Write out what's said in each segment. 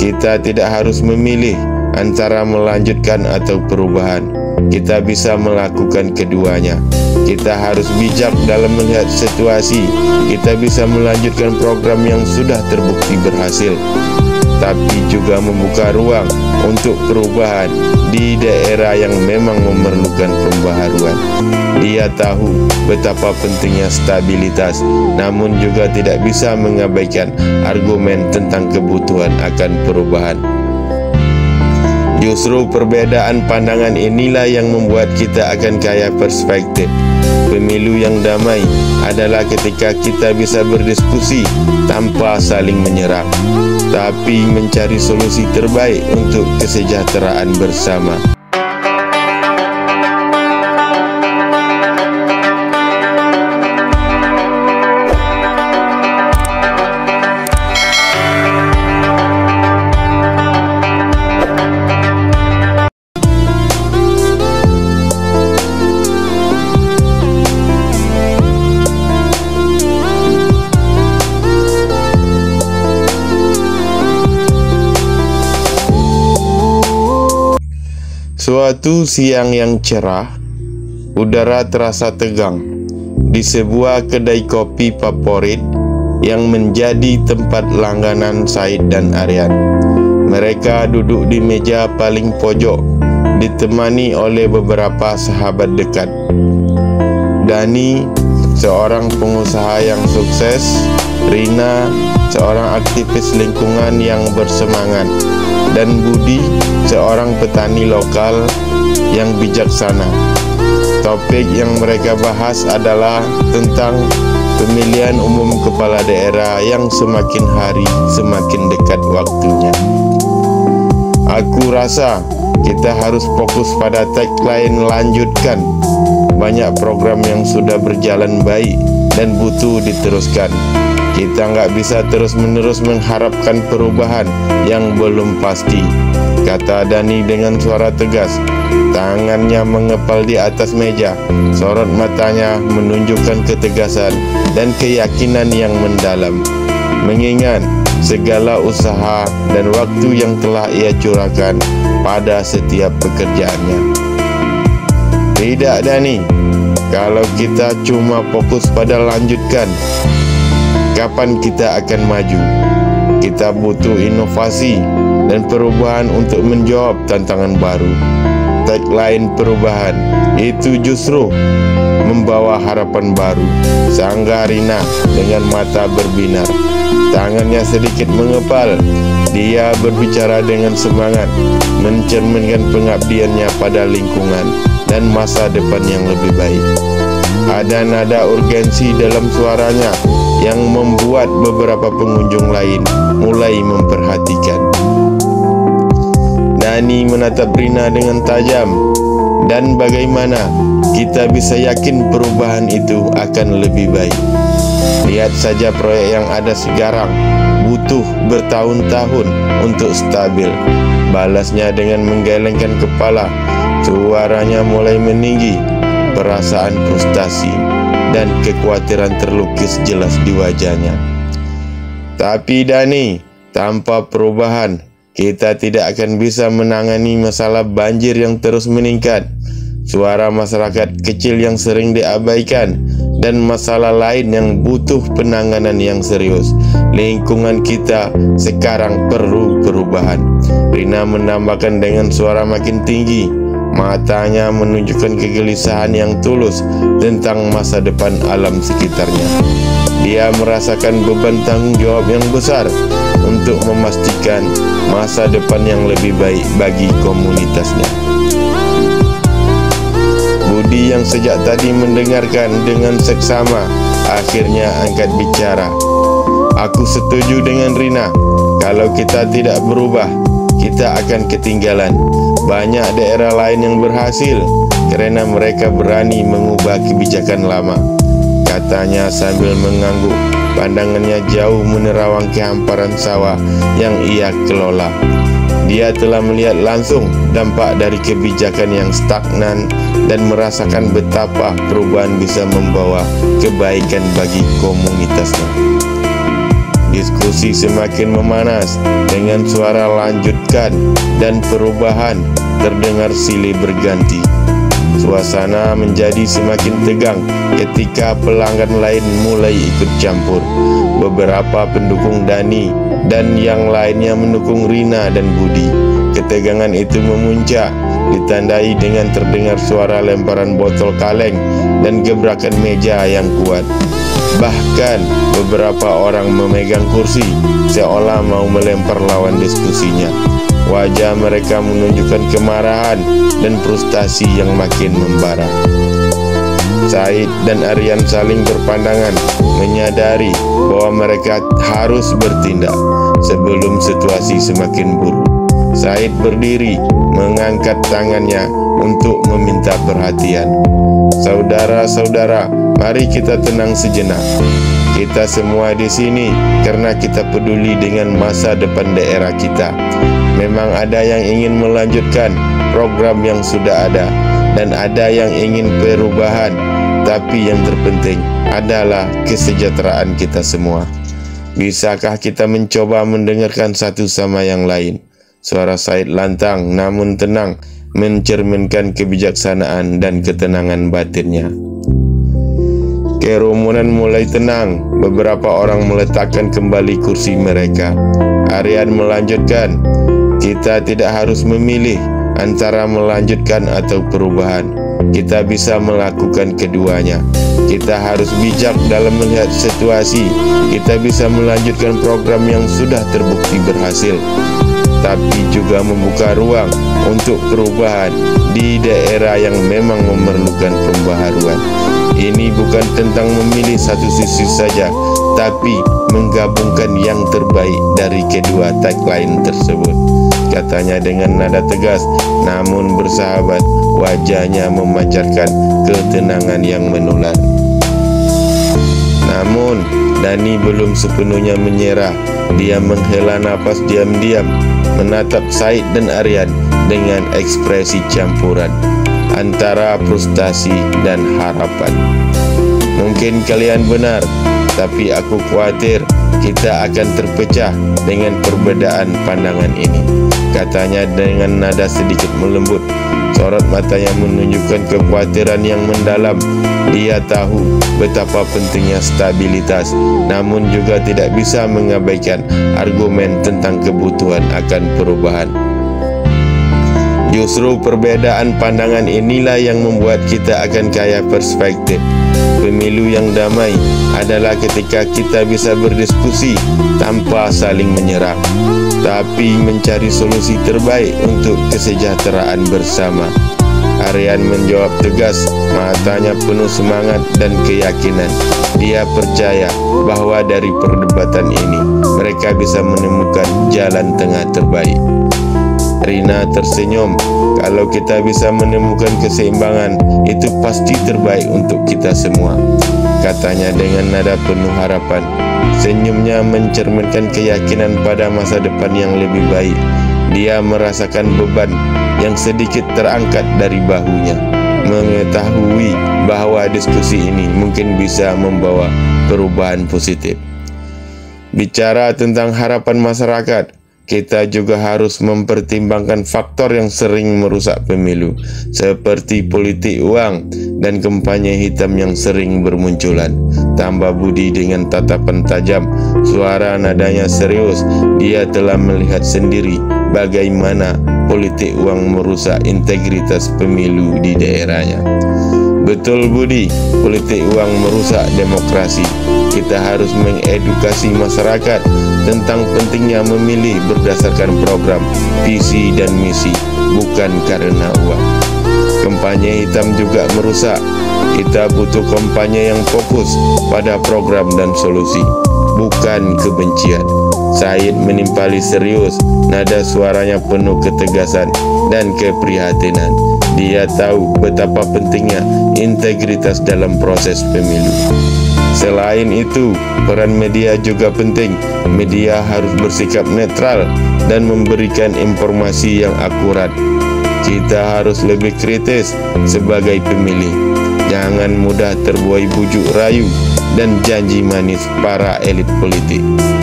Kita tidak harus memilih antara melanjutkan atau perubahan. Kita bisa melakukan keduanya. Kita harus bijak dalam melihat situasi. Kita bisa melanjutkan program yang sudah terbukti berhasil, tapi juga membuka ruang untuk perubahan di daerah yang memang memerlukan pembaharuan. Dia tahu betapa pentingnya stabilitas, namun juga tidak bisa mengabaikan argumen tentang kebutuhan akan perubahan. Justru perbedaan pandangan inilah yang membuat kita akan kaya perspektif. Pemilu yang damai adalah ketika kita bisa berdiskusi tanpa saling menyerang, tapi mencari solusi terbaik untuk kesejahteraan bersama. Suatu siang yang cerah, udara terasa tegang di sebuah kedai kopi favorit yang menjadi tempat langganan Said dan Aryan. Mereka duduk di meja paling pojok, ditemani oleh beberapa sahabat dekat. Dani, seorang pengusaha yang sukses, Rina, seorang aktivis lingkungan yang bersemangat, dan Budi, seorang petani lokal yang bijaksana. Topik yang mereka bahas adalah tentang pemilihan umum kepala daerah yang semakin hari semakin dekat waktunya. Aku rasa kita harus fokus pada tagline lanjutkan. Banyak program yang sudah berjalan baik dan butuh diteruskan. Kita nggak bisa terus-menerus mengharapkan perubahan yang belum pasti, kata Dani dengan suara tegas. Tangannya mengepal di atas meja, sorot matanya menunjukkan ketegasan dan keyakinan yang mendalam. Mengingat segala usaha dan waktu yang telah ia curahkan pada setiap pekerjaannya. Tidak, Dani, kalau kita cuma fokus pada lanjutkan, kapan kita akan maju? Kita butuh inovasi dan perubahan untuk menjawab tantangan baru. Tagline perubahan itu justru membawa harapan baru, sanggah Rina dengan mata berbinar. Tangannya sedikit mengepal. Dia berbicara dengan semangat, mencerminkan pengabdiannya pada lingkungan dan masa depan yang lebih baik. Ada nada urgensi dalam suaranya yang membuat beberapa pengunjung lain mulai memperhatikan. Dani menatap Rina dengan tajam. Dan bagaimana kita bisa yakin perubahan itu akan lebih baik? Lihat saja proyek yang ada sekarang, butuh bertahun-tahun untuk stabil, balasnya dengan menggelengkan kepala. Suaranya mulai meninggi, perasaan frustasi dan kekhawatiran terlukis jelas di wajahnya. Tapi Dani, tanpa perubahan, kita tidak akan bisa menangani masalah banjir yang terus meningkat, suara masyarakat kecil yang sering diabaikan, dan masalah lain yang butuh penanganan yang serius. Lingkungan kita sekarang perlu perubahan. Rina menambahkan dengan suara makin tinggi. Matanya menunjukkan kegelisahan yang tulus tentang masa depan alam sekitarnya. Dia merasakan beban tanggung jawab yang besar untuk memastikan masa depan yang lebih baik bagi komunitasnya. Budi yang sejak tadi mendengarkan dengan seksama akhirnya angkat bicara. Aku setuju dengan Rina. Kalau kita tidak berubah, kita akan ketinggalan. Banyak daerah lain yang berhasil karena mereka berani mengubah kebijakan lama, katanya sambil mengangguk. Pandangannya jauh menerawang kehamparan sawah yang ia kelola. Dia telah melihat langsung dampak dari kebijakan yang stagnan dan merasakan betapa perubahan bisa membawa kebaikan bagi komunitasnya. Diskusi semakin memanas dengan suara lanjutkan dan perubahan terdengar silih berganti. Suasana menjadi semakin tegang ketika pelanggan lain mulai ikut campur. Beberapa pendukung Dani dan yang lainnya mendukung Rina dan Budi. Ketegangan itu memuncak, ditandai dengan terdengar suara lemparan botol kaleng dan gebrakan meja yang kuat. Bahkan beberapa orang memegang kursi seolah mau melempar lawan diskusinya. Wajah mereka menunjukkan kemarahan dan frustasi yang makin membara. Said dan Aryan saling berpandangan, menyadari bahwa mereka harus bertindak sebelum situasi semakin buruk. Said berdiri, mengangkat tangannya untuk meminta perhatian. Saudara-saudara, mari kita tenang sejenak. Kita semua di sini karena kita peduli dengan masa depan daerah kita. Memang ada yang ingin melanjutkan program yang sudah ada, dan ada yang ingin perubahan. Tapi yang terpenting adalah kesejahteraan kita semua. Bisakah kita mencoba mendengarkan satu sama yang lain? Suara Said lantang namun tenang, mencerminkan kebijaksanaan dan ketenangan batinnya. Kerumunan mulai tenang. Beberapa orang meletakkan kembali kursi mereka. Aryan melanjutkan, kita tidak harus memilih antara melanjutkan atau perubahan. Kita bisa melakukan keduanya. Kita harus bijak dalam melihat situasi. Kita bisa melanjutkan program yang sudah terbukti berhasil, tapi juga membuka ruang untuk perubahan di daerah yang memang memerlukan pembaharuan. Ini bukan tentang memilih satu sisi saja, tapi menggabungkan yang terbaik dari kedua tagline tersebut, katanya dengan nada tegas namun bersahabat. Wajahnya memancarkan ketenangan yang menular. Namun Dani belum sepenuhnya menyerah. Dia menghela napas diam-diam, menatap Said dan Aryan dengan ekspresi campuran antara frustasi dan harapan. Mungkin kalian benar, tapi aku khawatir kita akan terpecah dengan perbedaan pandangan ini, katanya dengan nada sedikit melembut. Sorot matanya menunjukkan kekhawatiran yang mendalam. Dia tahu betapa pentingnya stabilitas, namun juga tidak bisa mengabaikan argumen tentang kebutuhan akan perubahan. Justru perbedaan pandangan inilah yang membuat kita akan kaya perspektif. Pemilu yang damai adalah ketika kita bisa berdiskusi tanpa saling menyerang, tapi mencari solusi terbaik untuk kesejahteraan bersama. Aryan menjawab tegas, matanya penuh semangat dan keyakinan. Dia percaya bahwa dari perdebatan ini mereka bisa menemukan jalan tengah terbaik. Rina tersenyum. Kalau kita bisa menemukan keseimbangan, itu pasti terbaik untuk kita semua, katanya dengan nada penuh harapan. Senyumnya mencerminkan keyakinan pada masa depan yang lebih baik. Dia merasakan beban yang sedikit terangkat dari bahunya, mengetahui bahwa diskusi ini mungkin bisa membawa perubahan positif. Bicara tentang harapan masyarakat, kita juga harus mempertimbangkan faktor yang sering merusak pemilu, seperti politik uang dan kampanye hitam yang sering bermunculan. Tambah Budi dengan tatapan tajam, suara nadanya serius. Dia telah melihat sendiri bagaimana politik uang merusak integritas pemilu di daerahnya. Betul Budi, politik uang merusak demokrasi. Kita harus mengedukasi masyarakat tentang pentingnya memilih berdasarkan program, visi dan misi, bukan karena uang. Kampanye hitam juga merusak. Kita butuh kampanye yang fokus pada program dan solusi, bukan kebencian. Said menimpali serius, nada suaranya penuh ketegasan dan keprihatinan. Dia tahu betapa pentingnya integritas dalam proses pemilu. Selain itu, peran media juga penting. Media harus bersikap netral dan memberikan informasi yang akurat. Kita harus lebih kritis sebagai pemilih. Jangan mudah terbuai bujuk rayu dan janji manis para elit politik.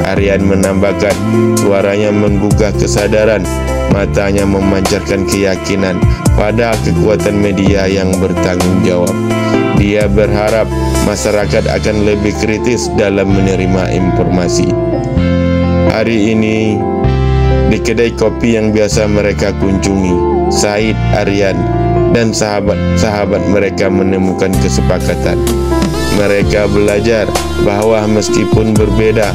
Aryan menambahkan, suaranya menggugah kesadaran, matanya memancarkan keyakinan pada kekuatan media yang bertanggung jawab. Dia berharap masyarakat akan lebih kritis dalam menerima informasi. Hari ini, di kedai kopi yang biasa mereka kunjungi, Said, Aryan, dan sahabat-sahabat mereka menemukan kesepakatan. Mereka belajar bahwa meskipun berbeda,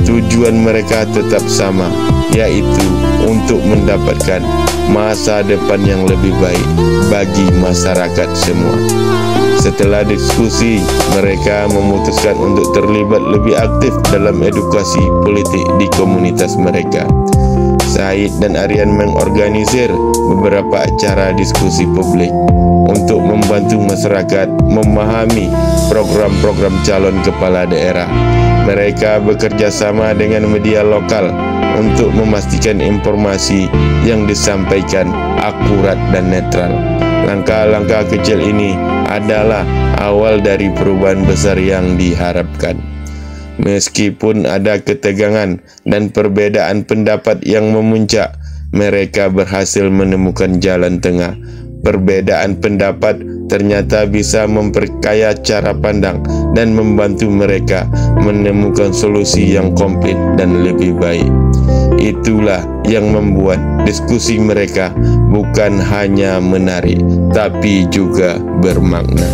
tujuan mereka tetap sama, yaitu untuk mendapatkan masa depan yang lebih baik bagi masyarakat semua. Setelah diskusi, mereka memutuskan untuk terlibat lebih aktif dalam edukasi politik di komunitas mereka. Said dan Aryan mengorganisir beberapa acara diskusi publik untuk membantu masyarakat memahami program-program calon kepala daerah. Mereka bekerja sama dengan media lokal untuk memastikan informasi yang disampaikan akurat dan netral. Langkah-langkah kecil ini adalah awal dari perubahan besar yang diharapkan. Meskipun ada ketegangan dan perbedaan pendapat yang memuncak, mereka berhasil menemukan jalan tengah. Perbedaan pendapat ternyata bisa memperkaya cara pandang dan membantu mereka menemukan solusi yang komplit dan lebih baik. Itulah yang membuat diskusi mereka bukan hanya menarik, tapi juga bermakna.